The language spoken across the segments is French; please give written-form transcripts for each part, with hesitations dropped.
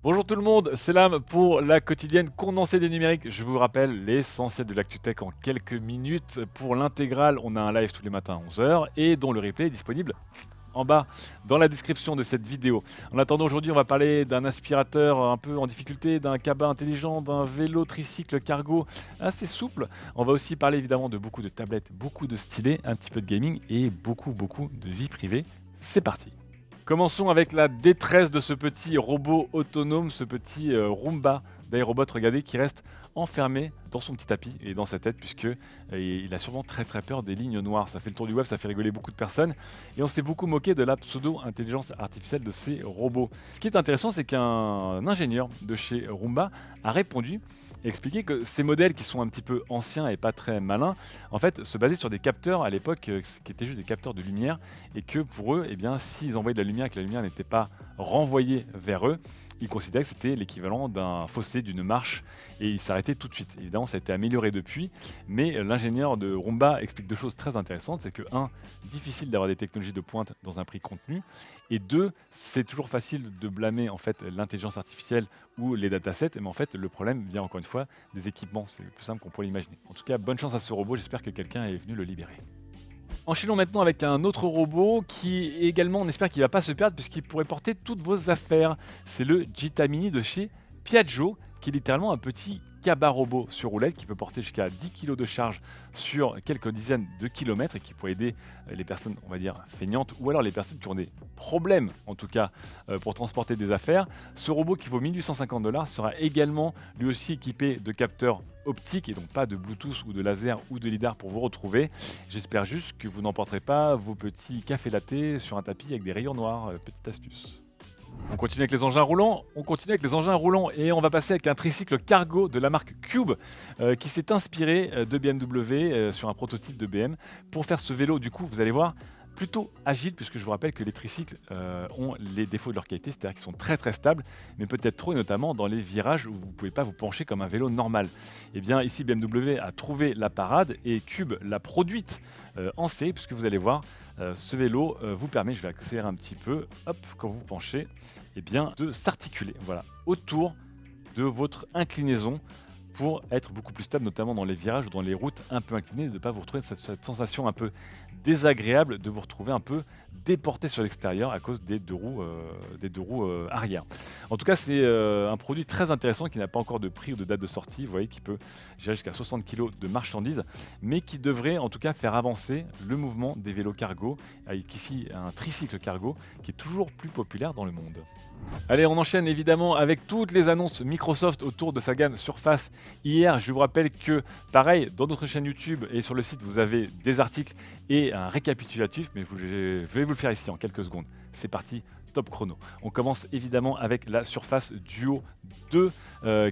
Bonjour tout le monde, c'est Lam pour la quotidienne condensée du numérique. Je vous rappelle l'essentiel de l'actu-tech en quelques minutes. Pour l'intégrale, on a un live tous les matins à 11 h et dont le replay est disponible en bas dans la description de cette vidéo. En attendant, aujourd'hui, on va parler d'un aspirateur un peu en difficulté, d'un cabas intelligent, d'un vélo tricycle cargo assez souple. On va aussi parler évidemment de beaucoup de tablettes, beaucoup de stylés, un petit peu de gaming et beaucoup de vie privée. C'est parti. Commençons avec la détresse de ce petit robot autonome, ce petit Roomba d'iRobot, regardez, qui reste enfermé dans son petit tapis et dans sa tête, puisque il a sûrement très peur des lignes noires. Ça fait le tour du web, ça fait rigoler beaucoup de personnes, et on s'est beaucoup moqué de la pseudo-intelligence artificielle de ces robots. Ce qui est intéressant, c'est qu'un ingénieur de chez Roomba a répondu et expliqué que ces modèles qui sont un petit peu anciens et pas très malins, en fait, se basaient sur des capteurs à l'époque qui étaient juste des capteurs de lumière, et que pour eux, eh bien, s'ils envoyaient de la lumière et que la lumière n'était pas renvoyée vers eux, ils considéraient que c'était l'équivalent d'un fossé, d'une marche, et ils s'arrêtaient tout de suite. Évidemment, ça a été amélioré depuis, mais l'ingénieur de Roomba explique deux choses très intéressantes. C'est que, un, difficile d'avoir des technologies de pointe dans un prix contenu, et deux, c'est toujours facile de blâmer en fait l'intelligence artificielle ou les datasets, mais en fait, le problème vient encore une fois des équipements. C'est plus simple qu'on pourrait l'imaginer. En tout cas, bonne chance à ce robot, j'espère que quelqu'un est venu le libérer. Enchaînons maintenant avec un autre robot qui également, on espère qu'il ne va pas se perdre puisqu'il pourrait porter toutes vos affaires. C'est le Gita Mini de chez Piaggio, qui est littéralement un petit cabas robot sur roulette qui peut porter jusqu'à 10 kg de charge sur quelques dizaines de kilomètres et qui pourrait aider les personnes, on va dire, feignantes ou alors les personnes qui ont des problèmes, en tout cas, pour transporter des affaires. Ce robot qui vaut 1850 $ sera également lui aussi équipé de capteurs optiques et donc pas de Bluetooth ou de laser ou de lidar pour vous retrouver. J'espère juste que vous n'emporterez pas vos petits cafés latte sur un tapis avec des rayures noirs. Petite astuce. On continue avec les engins roulants, et on va passer avec un tricycle cargo de la marque Cube qui s'est inspiré de BMW sur un prototype de BM pour faire ce vélo. Du coup, vous allez voir, plutôt agile, puisque je vous rappelle que les tricycles ont les défauts de leur qualité, c'est-à-dire qu'ils sont très stables, mais peut-être trop, et notamment dans les virages où vous ne pouvez pas vous pencher comme un vélo normal. Et bien ici, BMW a trouvé la parade et Cube l'a produite en C, puisque vous allez voir, ce vélo vous permet, je vais accélérer un petit peu, hop, quand vous vous penchez, eh bien, de s'articuler, voilà, autour de votre inclinaison pour être beaucoup plus stable, notamment dans les virages ou dans les routes un peu inclinées, de ne pas vous retrouver cette sensation un peu désagréable de vous retrouver un peu déporté sur l'extérieur à cause des deux roues arrière. En tout cas, c'est un produit très intéressant qui n'a pas encore de prix ou de date de sortie. Vous voyez, qui peut gérer jusqu'à 60 kg de marchandises, mais qui devrait en tout cas faire avancer le mouvement des vélos cargo, avec ici un tricycle cargo qui est toujours plus populaire dans le monde. Allez, on enchaîne évidemment avec toutes les annonces Microsoft autour de sa gamme Surface. Hier, je vous rappelle que, pareil, dans notre chaîne YouTube et sur le site, vous avez des articles et un récapitulatif, mais je vais vous le faire ici en quelques secondes. C'est parti, top chrono. On commence évidemment avec la Surface Duo 2,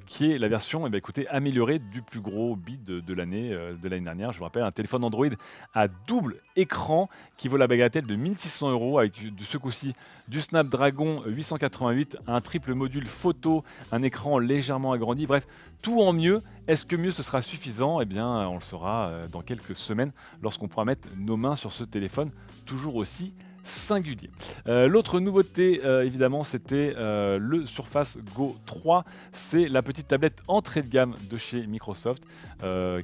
qui est la version écoutez, améliorée du plus gros bid de l'année dernière. Je vous rappelle, un téléphone Android à double écran qui vaut la bagatelle de 1600 € avec ce coup-ci du Snapdragon 888, un triple module photo, un écran légèrement agrandi, bref, tout en mieux. Est-ce que mieux ce sera suffisant? Eh bien, on le saura dans quelques semaines lorsqu'on pourra mettre nos mains sur ce téléphone toujours aussi singulier. L'autre nouveauté, évidemment, c'était le Surface Go 3. C'est la petite tablette entrée de gamme de chez Microsoft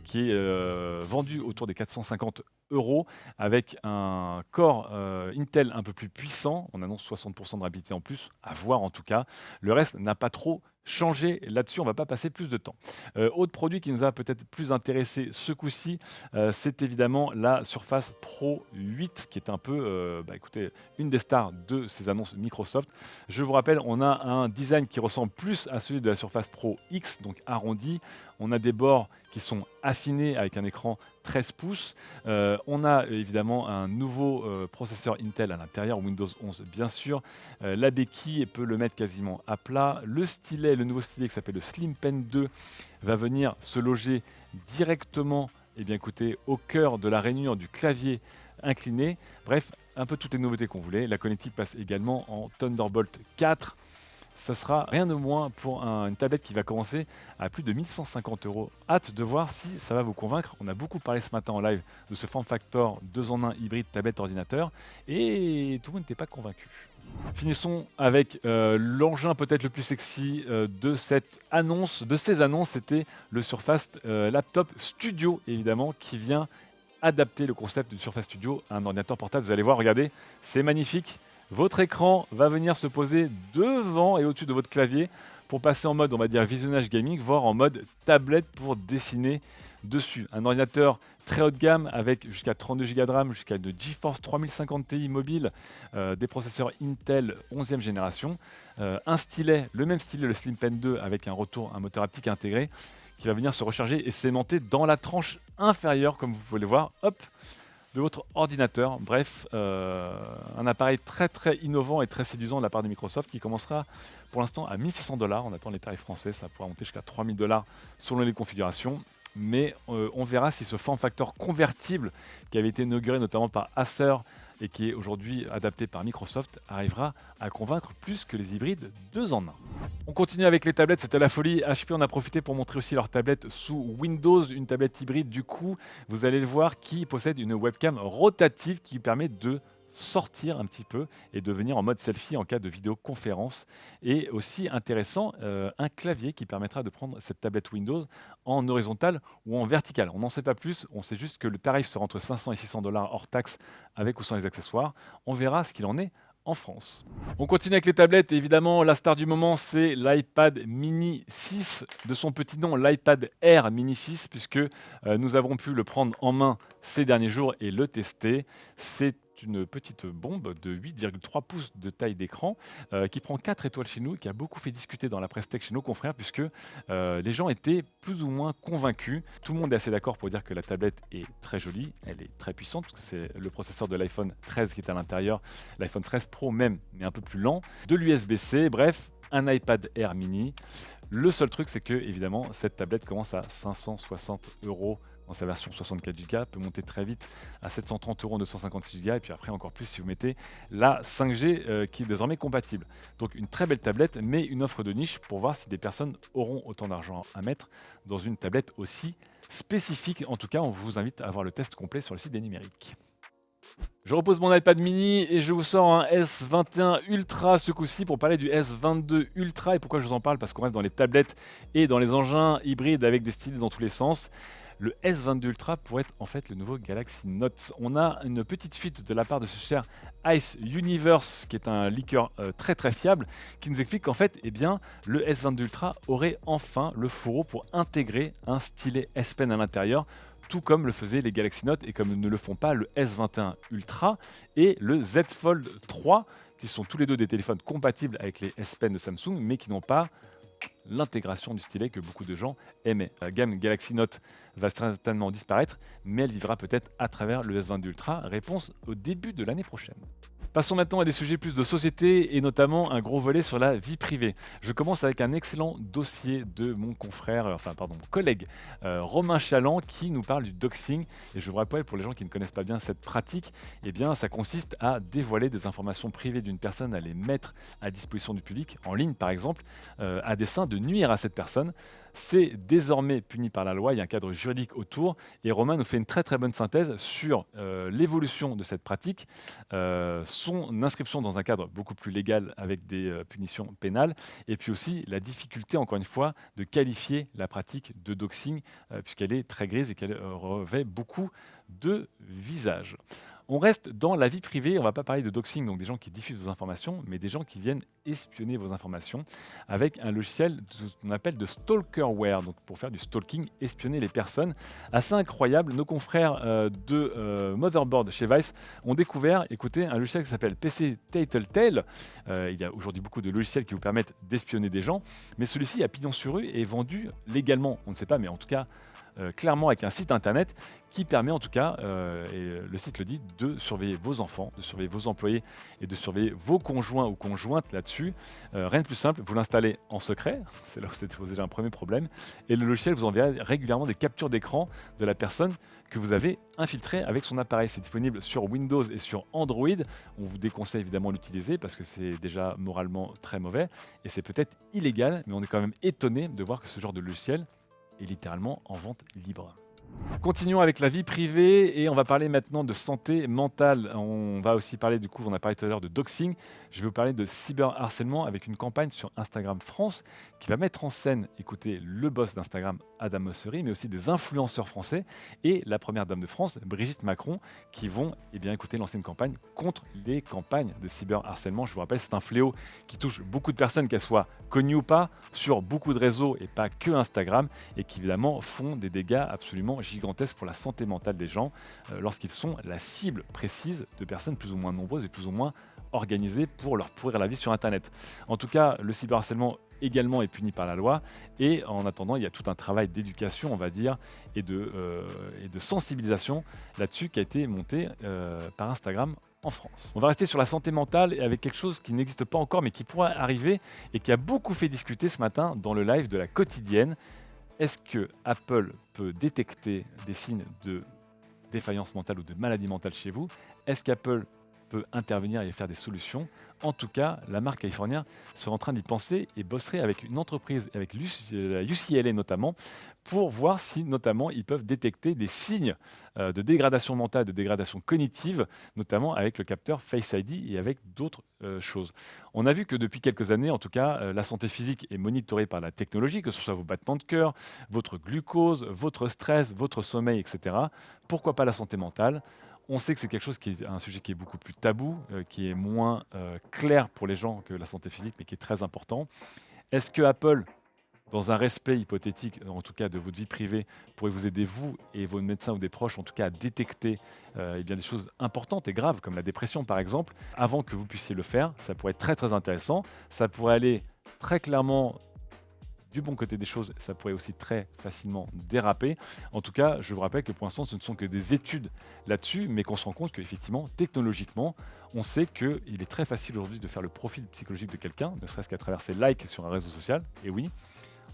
qui est vendue autour des 450 € avec un corps Intel un peu plus puissant. On annonce 60% de rapidité en plus, à voir en tout cas. Le reste n'a pas trop changé là-dessus, on ne va pas passer plus de temps. Autre produit qui nous a peut-être plus intéressé ce coup-ci, c'est évidemment la Surface Pro 8, qui est un peu, écoutez, une des stars de ces annonces Microsoft. Je vous rappelle, on a un design qui ressemble plus à celui de la Surface Pro X, donc arrondi. On a des bords qui sont affinés avec un écran 13 pouces. On a évidemment un nouveau processeur Intel à l'intérieur, Windows 11 bien sûr. La béquille peut le mettre quasiment à plat. Le stylet, le nouveau stylet qui s'appelle le Slim Pen 2, va venir se loger directement écoutez, au cœur de la rainure du clavier incliné. Bref, un peu toutes les nouveautés qu'on voulait. La connectique passe également en Thunderbolt 4. ça sera rien de moins pour une tablette qui va commencer à plus de 1150 €. Hâte de voir si ça va vous convaincre. On a beaucoup parlé ce matin en live de ce form factor 2 en 1 hybride tablette-ordinateur et tout le monde n'était pas convaincu. Finissons avec l'engin peut-être le plus sexy de cette annonce, de ces annonces, c'était le Surface Laptop Studio évidemment qui vient adapter le concept du Surface Studio à un ordinateur portable. Vous allez voir, regardez, c'est magnifique. Votre écran va venir se poser devant et au-dessus de votre clavier pour passer en mode, on va dire, visionnage gaming, voire en mode tablette pour dessiner dessus. Un ordinateur très haut de gamme avec jusqu'à 32 Go de RAM, jusqu'à de GeForce 3050 Ti mobile, des processeurs Intel 11e génération, un stylet, le même stylet, le Slim Pen 2 avec un moteur haptique intégré qui va venir se recharger et s'aimanter dans la tranche inférieure, comme vous pouvez le voir, hop, de votre ordinateur. Bref, un appareil très très innovant et très séduisant de la part de Microsoft qui commencera pour l'instant à 1600 $. On attend les tarifs français, ça pourra monter jusqu'à 3000 $ selon les configurations. Mais on verra si ce form factor convertible qui avait été inauguré notamment par Acer et qui est aujourd'hui adapté par Microsoft arrivera à convaincre plus que les hybrides 2 en 1. On continue avec les tablettes, c'était la folie. HP en a profité pour montrer aussi leur tablette sous Windows, une tablette hybride du coup, vous allez le voir, qui possède une webcam rotative qui permet de sortir un petit peu et de venir en mode selfie en cas de vidéoconférence. Et aussi intéressant, un clavier qui permettra de prendre cette tablette Windows en horizontal ou en vertical. On n'en sait pas plus, on sait juste que le tarif sera entre 500 et 600 $ hors taxe avec ou sans les accessoires. On verra ce qu'il en est en France. On continue avec les tablettes et évidemment la star du moment c'est l'iPad mini 6, de son petit nom l'iPad Air mini 6 puisque nous avons pu le prendre en main ces derniers jours et le tester. C'est une petite bombe de 8,3 pouces de taille d'écran qui prend 4 étoiles chez nous, qui a beaucoup fait discuter dans la presse tech chez nos confrères puisque les gens étaient plus ou moins convaincus. Tout le monde est assez d'accord pour dire que la tablette est très jolie, elle est très puissante parce que c'est le processeur de l'iPhone 13 qui est à l'intérieur, l'iPhone 13 Pro même, mais un peu plus lent, de l'USB-C, bref, un iPad Air mini. Le seul truc c'est que évidemment cette tablette commence à 560 € dans sa version 64 Go, peut monter très vite à 730 € en 256 Go, et puis après encore plus si vous mettez la 5G qui est désormais compatible. Donc une très belle tablette, mais une offre de niche pour voir si des personnes auront autant d'argent à mettre dans une tablette aussi spécifique. En tout cas, on vous invite à voir le test complet sur le site des numériques. Je repose mon iPad mini et je vous sors un S21 Ultra ce coup-ci pour parler du S22 Ultra. Et pourquoi je vous en parle? Parce qu'on reste dans les tablettes et dans les engins hybrides avec des stylets dans tous les sens. Le S22 Ultra pourrait être en fait le nouveau Galaxy Note. On a une petite fuite de la part de ce cher Ice Universe, qui est un leaker très très fiable, qui nous explique qu'en fait, eh bien, le S22 Ultra aurait enfin le fourreau pour intégrer un stylet S Pen à l'intérieur, tout comme le faisaient les Galaxy Note et comme ne le font pas le S21 Ultra et le Z Fold 3, qui sont tous les deux des téléphones compatibles avec les S Pen de Samsung, mais qui n'ont pas l'intégration du stylet que beaucoup de gens aimaient. La gamme Galaxy Note va certainement disparaître, mais elle vivra peut-être à travers le S22 Ultra. Réponse au début de l'année prochaine. Passons maintenant à des sujets plus de société et notamment un gros volet sur la vie privée. Je commence avec un excellent dossier de mon collègue Romain Chaland qui nous parle du doxing. Et je vous rappelle, pour les gens qui ne connaissent pas bien cette pratique, eh bien, ça consiste à dévoiler des informations privées d'une personne, à les mettre à disposition du public, en ligne par exemple, à dessein de nuire à cette personne. C'est désormais puni par la loi, il y a un cadre juridique autour et Romain nous fait une très très bonne synthèse sur l'évolution de cette pratique, son inscription dans un cadre beaucoup plus légal avec des punitions pénales et puis aussi la difficulté encore une fois de qualifier la pratique de doxing puisqu'elle est très grise et qu'elle revêt beaucoup de visages. On reste dans la vie privée, on ne va pas parler de doxing, donc des gens qui diffusent vos informations, mais des gens qui viennent espionner vos informations avec un logiciel qu'on appelle de stalkerware, donc pour faire du stalking, espionner les personnes. Assez incroyable, nos confrères de Motherboard chez Vice ont découvert, écoutez, un logiciel qui s'appelle PC Tattletale. Il y a aujourd'hui beaucoup de logiciels qui vous permettent d'espionner des gens, mais celui-ci a pignon sur rue et est vendu légalement, on ne sait pas, mais en tout cas, clairement avec un site internet qui permet en tout cas, et le site le dit, de surveiller vos enfants, de surveiller vos employés et de surveiller vos conjoints ou conjointes là-dessus. Rien de plus simple, vous l'installez en secret, c'est là où c'est déjà un premier problème, et le logiciel vous enverra régulièrement des captures d'écran de la personne que vous avez infiltrée avec son appareil. C'est disponible sur Windows et sur Android. On vous déconseille évidemment l'utiliser parce que c'est déjà moralement très mauvais et c'est peut-être illégal, mais on est quand même étonné de voir que ce genre de logiciel est littéralement en vente libre. Continuons avec la vie privée et on va parler maintenant de santé mentale. On va aussi parler, du coup, on a parlé tout à l'heure de doxing. Je vais vous parler de cyberharcèlement avec une campagne sur Instagram France qui va mettre en scène, écoutez, le boss d'Instagram, Adam Mosseri, mais aussi des influenceurs français et la première dame de France, Brigitte Macron, qui vont, écouter, lancer une campagne contre les campagnes de cyberharcèlement. Je vous rappelle, c'est un fléau qui touche beaucoup de personnes, qu'elles soient connues ou pas, sur beaucoup de réseaux et pas que Instagram, et qui évidemment font des dégâts absolument gigantesques pour la santé mentale des gens lorsqu'ils sont la cible précise de personnes plus ou moins nombreuses et plus ou moins organisées pour leur pourrir la vie sur Internet. En tout cas, le cyberharcèlement également est puni par la loi et en attendant, il y a tout un travail d'éducation, on va dire, et de sensibilisation là-dessus qui a été monté par Instagram en France. On va rester sur la santé mentale et avec quelque chose qui n'existe pas encore mais qui pourrait arriver et qui a beaucoup fait discuter ce matin dans le live de la quotidienne. Est-ce que Apple peut détecter des signes de défaillance mentale ou de maladie mentale chez vous? Est-ce qu'Apple peut intervenir et faire des solutions? En tout cas, la marque californienne serait en train d'y penser et bosserait avec une entreprise, avec la UCLA notamment, pour voir si notamment ils peuvent détecter des signes de dégradation mentale, de dégradation cognitive, notamment avec le capteur Face ID et avec d'autres choses. On a vu que depuis quelques années, en tout cas, la santé physique est monitorée par la technologie, que ce soit vos battements de cœur, votre glucose, votre stress, votre sommeil, etc. Pourquoi pas la santé mentale? On sait que c'est quelque chose qui est un sujet qui est beaucoup plus tabou, qui est moins clair pour les gens que la santé physique, mais qui est très important. Est-ce que Apple, dans un respect hypothétique, en tout cas de votre vie privée, pourrait vous aider, vous et vos médecins ou des proches, en tout cas à détecter des choses importantes et graves, comme la dépression par exemple, avant que vous puissiez le faire? Ça pourrait être très très intéressant. Ça pourrait aller très clairement du bon côté des choses, ça pourrait aussi très facilement déraper. En tout cas, je vous rappelle que pour l'instant, ce ne sont que des études là-dessus, mais qu'on se rend compte qu'effectivement, technologiquement, on sait qu'il est très facile aujourd'hui de faire le profil psychologique de quelqu'un, ne serait-ce qu'à travers ses likes sur un réseau social. Et oui,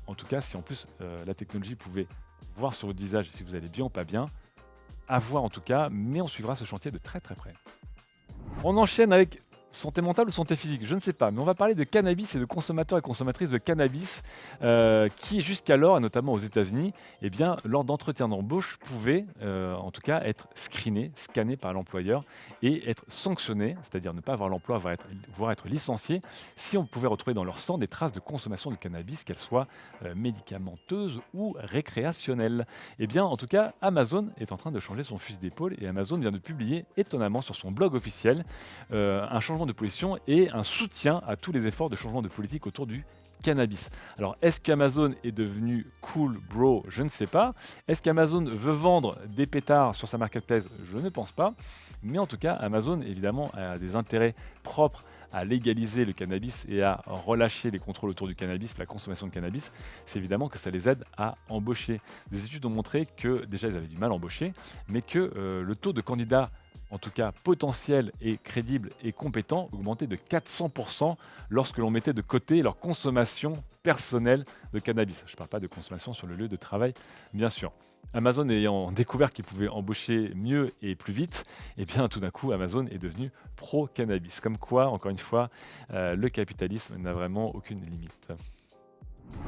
en tout cas, si en plus la technologie pouvait voir sur votre visage si vous allez bien ou pas bien, à voir en tout cas, mais on suivra ce chantier de très très près. On enchaîne avec santé mentale ou santé physique, je ne sais pas, mais on va parler de cannabis et de consommateurs et consommatrices de cannabis qui jusqu'alors, et notamment aux États-Unis, lors d'entretiens d'embauche, pouvaient en tout cas être scannés par l'employeur et être sanctionnés, c'est-à-dire ne pas avoir l'emploi, voire être licenciés, si on pouvait retrouver dans leur sang des traces de consommation de cannabis, qu'elles soient médicamenteuses ou récréationnelles. En tout cas, Amazon est en train de changer son fusil d'épaule et Amazon vient de publier étonnamment sur son blog officiel un changement de position et un soutien à tous les efforts de changement de politique autour du cannabis. Alors, est-ce qu'Amazon est devenu cool bro? Je ne sais pas. Est-ce qu'Amazon veut vendre des pétards sur sa marketplace? Je ne pense pas. Mais en tout cas, Amazon, évidemment, a des intérêts propres à légaliser le cannabis et à relâcher les contrôles autour du cannabis, la consommation de cannabis. C'est évidemment que ça les aide à embaucher. Des études ont montré que déjà, ils avaient du mal à embaucher, mais que le taux de candidats en tout cas potentiels et crédibles et compétents, augmentait de 400% lorsque l'on mettait de côté leur consommation personnelle de cannabis. Je ne parle pas de consommation sur le lieu de travail, bien sûr. Amazon ayant découvert qu'il pouvait embaucher mieux et plus vite, tout d'un coup, Amazon est devenu pro-cannabis. Comme quoi, encore une fois, le capitalisme n'a vraiment aucune limite.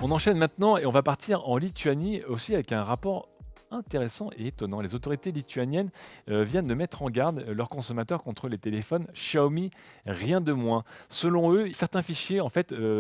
On enchaîne maintenant et on va partir en Lituanie aussi avec un rapport intéressant et étonnant. Les autorités lituaniennes viennent de mettre en garde leurs consommateurs contre les téléphones Xiaomi, rien de moins. Selon eux, certains fichiers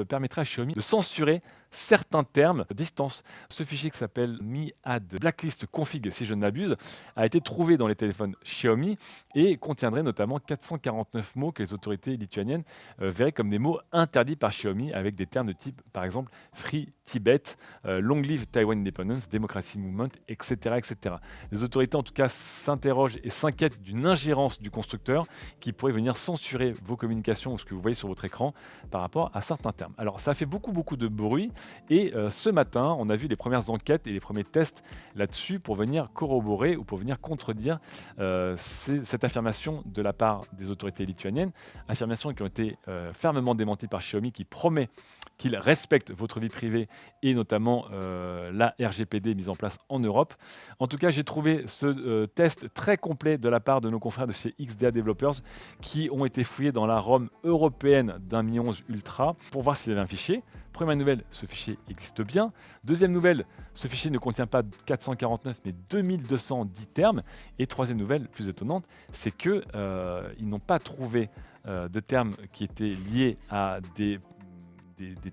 permettraient à Xiaomi de censurer certains termes à distance. Ce fichier qui s'appelle Mi-Ad Blacklist Config, si je ne m'abuse, a été trouvé dans les téléphones Xiaomi et contiendrait notamment 449 mots que les autorités lituaniennes verraient comme des mots interdits par Xiaomi avec des termes de type, par exemple, Free Tibet, Long Live Taiwan Independence, Democracy Movement, etc. etc., etc. Les autorités, en tout cas, s'interrogent et s'inquiètent d'une ingérence du constructeur qui pourrait venir censurer vos communications ou ce que vous voyez sur votre écran par rapport à certains termes. Alors, ça a fait beaucoup de bruit et ce matin, on a vu les premières enquêtes et les premiers tests là-dessus pour venir corroborer ou pour venir contredire cette affirmation de la part des autorités lituaniennes, affirmations qui ont été fermement démenties par Xiaomi qui promet qu'il respecte votre vie privée et notamment la RGPD mise en place en Europe. En tout cas, j'ai trouvé ce test très complet de la part de nos confrères de chez XDA Developers qui ont été fouillés dans la ROM européenne d'un Mi 11 Ultra pour voir s'il y avait un fichier. Première nouvelle, ce fichier existe bien. Deuxième nouvelle, ce fichier ne contient pas 449 mais 2210 termes. Et troisième nouvelle, plus étonnante, c'est qu'ils n'ont pas trouvé de termes qui étaient liés à des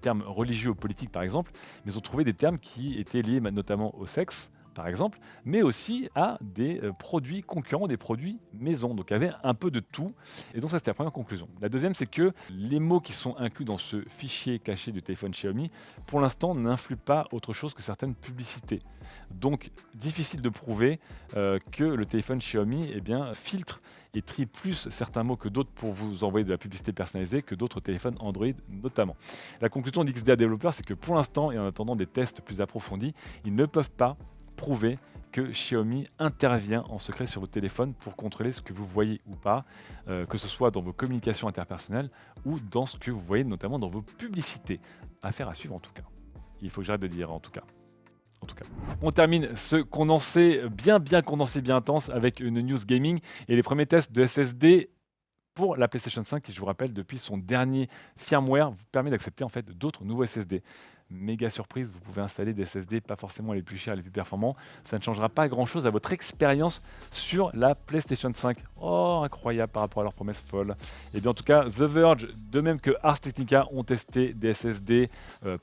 termes religieux ou politiques par exemple, mais ils ont trouvé des termes qui étaient liés notamment au sexe, par exemple, mais aussi à des produits concurrents, des produits maison. Donc il y avait un peu de tout. Et donc ça, c'était la première conclusion. La deuxième, c'est que les mots qui sont inclus dans ce fichier caché du téléphone Xiaomi, pour l'instant, n'influent pas autre chose que certaines publicités. Donc difficile de prouver que le téléphone Xiaomi filtre et trie plus certains mots que d'autres pour vous envoyer de la publicité personnalisée que d'autres téléphones Android notamment. La conclusion d'XDA Developer, c'est que pour l'instant, et en attendant des tests plus approfondis, ils ne peuvent pas prouver que Xiaomi intervient en secret sur votre téléphone pour contrôler ce que vous voyez ou pas, que ce soit dans vos communications interpersonnelles ou dans ce que vous voyez notamment dans vos publicités. Affaire à suivre en tout cas. Il faut que j'arrête de dire en tout cas. On termine ce condensé bien condensé, bien intense avec une news gaming et les premiers tests de SSD pour la PlayStation 5 qui, je vous rappelle, depuis son dernier firmware, vous permet d'accepter en fait d'autres nouveaux SSD. Méga surprise, vous pouvez installer des SSD pas forcément les plus chers, les plus performants. Ça ne changera pas grand-chose à votre expérience sur la PlayStation 5. Oh, incroyable par rapport à leurs promesses folles. Et bien en tout cas, The Verge, de même que Ars Technica, ont testé des SSD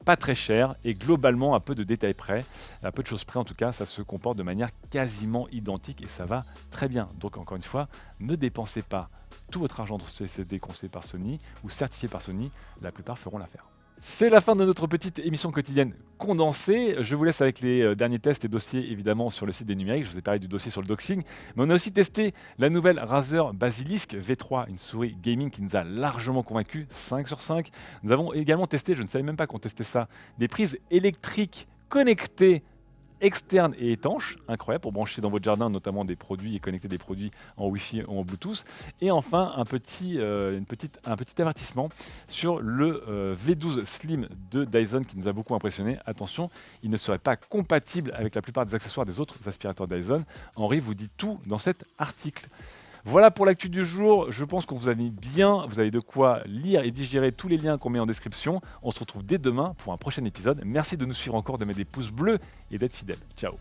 pas très chers et globalement à peu de détails près. À peu de choses près en tout cas, ça se comporte de manière quasiment identique et ça va très bien. Donc encore une fois, ne dépensez pas tout votre argent dans ce SSD conseillé par Sony ou certifié par Sony. La plupart feront l'affaire. C'est la fin de notre petite émission quotidienne condensée. Je vous laisse avec les derniers tests et dossiers évidemment sur le site des numériques. Je vous ai parlé du dossier sur le doxing, mais on a aussi testé la nouvelle Razer Basilisk V3, une souris gaming qui nous a largement convaincus, 5 sur 5. Nous avons également testé, je ne savais même pas qu'on testait ça, des prises électriques connectées externe et étanche, incroyable pour brancher dans votre jardin notamment des produits et connecter des produits en Wi-Fi ou en Bluetooth. Et enfin un petit avertissement sur le V12 Slim de Dyson qui nous a beaucoup impressionné. Attention, il ne serait pas compatible avec la plupart des accessoires des autres aspirateurs Dyson. Henri vous dit tout dans cet article. Voilà pour l'actu du jour, je pense qu'on vous a mis bien, vous avez de quoi lire et digérer tous les liens qu'on met en description. On se retrouve dès demain pour un prochain épisode. Merci de nous suivre encore, de mettre des pouces bleus et d'être fidèles. Ciao.